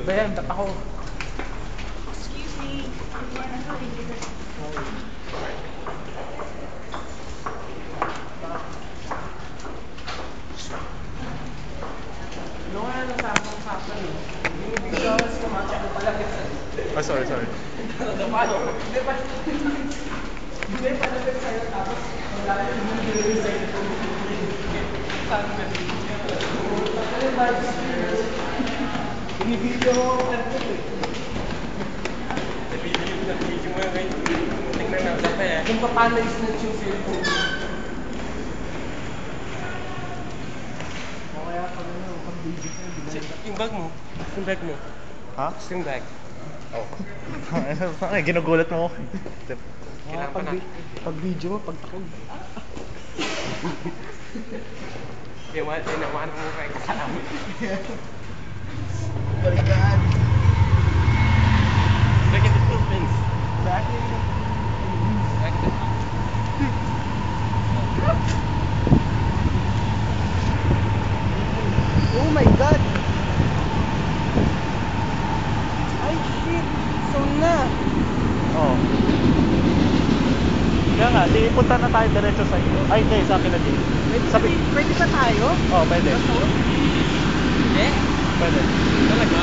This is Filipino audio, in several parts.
Bayan, tap ako. Excuse me. No, ano sa akin eh. Yung biglas kumakas ko pala kita. Oh, sorry. Paano? Hindi pa napit sa'yo tapos wala yung hindi sa'yo. Saan na? Ano ba? Binibidyo mo ako kartot eh. Nabidyo mo yung kayo. Tingnan na ulit eh. Kung paano i-snatch yung cellphone. Mamaya pa na yung pag-video ko. Yung bag mo. Yung bag mo. Ha? Yung bag. Oh. Ginugulat mo ako. Kailangan pa na. Pag-video mo, pagtakog. Tinawanan mo kayo kasalamin. Balikan. Look at the footprints. Back in the... Oh my God! Ay, shit! So na! Oo. Kaya nga, di punta na tayo diretso sa iyo. Ay, hindi, sa akin na din. Pwede ba tayo? Oo, pwede. Hindi? Pwede. Talaga?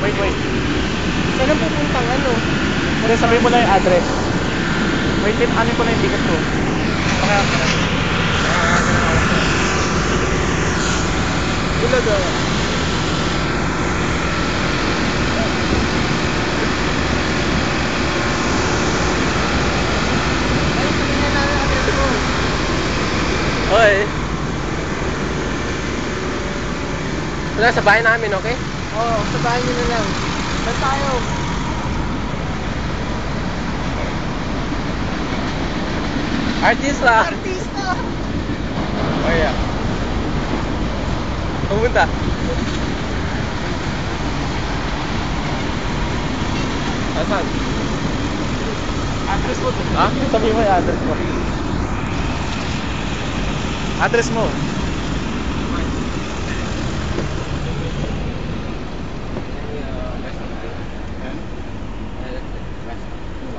Wait. Saan ang pupuntang ano? Hindi, sabihin mo na yung address. Wait, anin ko na yung ticket ko. Kaya ka na. Ilaga. Ay, sabihin na namin ang address mo. Okay. Wala, sa bahay namin, okay? Oo, sa bahay nyo na lang. Saan tayo? Artista! Artista! Oh yeah. Pumunta. Asan? Address mo to? Ha? Sabihin mo yung address mo. Address mo.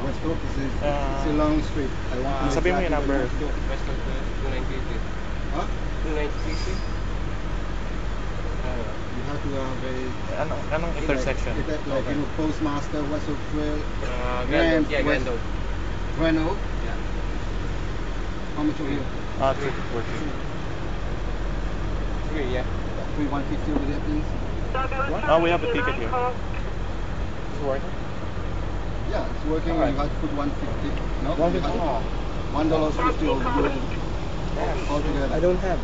West Coast is it's a long street. I want to Sabihin mo yung number. West Coast 298. Huh? 298. You have to have a Anong intersection? like you know, Postmaster, West Coast Trail, Grand, yeah, West- Grand Oak. Renault. Yeah. How much are you? 340. Three, yeah. 150 over there, please. Oh, we have a ticket here. It's working. Yeah, it's working. Alright. You have to put 150. No, you 150. have to- $1.50 over there. Altogether. I don't have.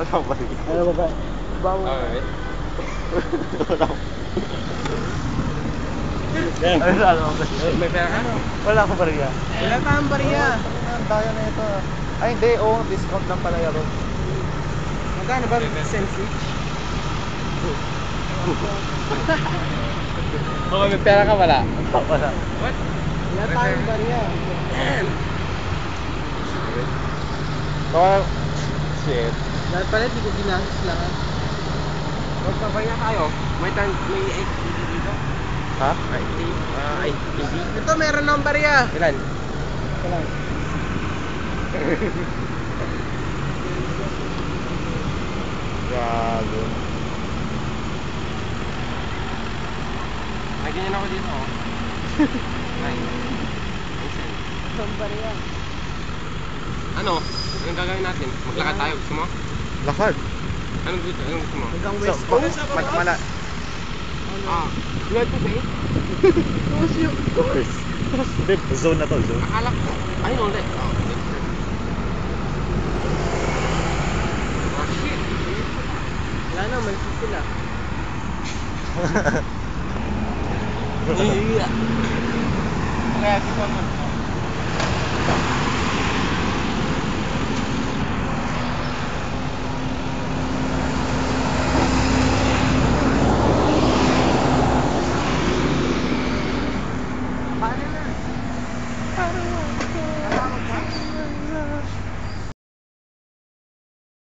Ano ba? Ano ba ba? Bawo. Alright. Yan. Ano? May pera ka? Wala akong bariya. Wala tayong bariya. Ang daya na ito. Ay, hindi. Oh, discount lang pala yun. Magkano ba? Cents each? Oo, may pera ka wala. Wala. What? Wala tayong bariya. Oh, shit. Dahil pala, di ko ginastos lang. Magpabariya tayo. May XTD dito. Ha? XTD. Ito, meron ng bariya. Ilan? Ilan? Gago. May ganyan ako dito, oh. Ay. Ang bariya. Ano? Anong gagawin natin? Maglakad tayo, gusto mo? Lakad. Anong gusto mo? Hanggang West Coast? Mala. You want to pay? Hindi, zone na to, zone. Akala ko. Ay, no, hindi. Oh, shit. Wala na, malisi sila. Kaya si Paul.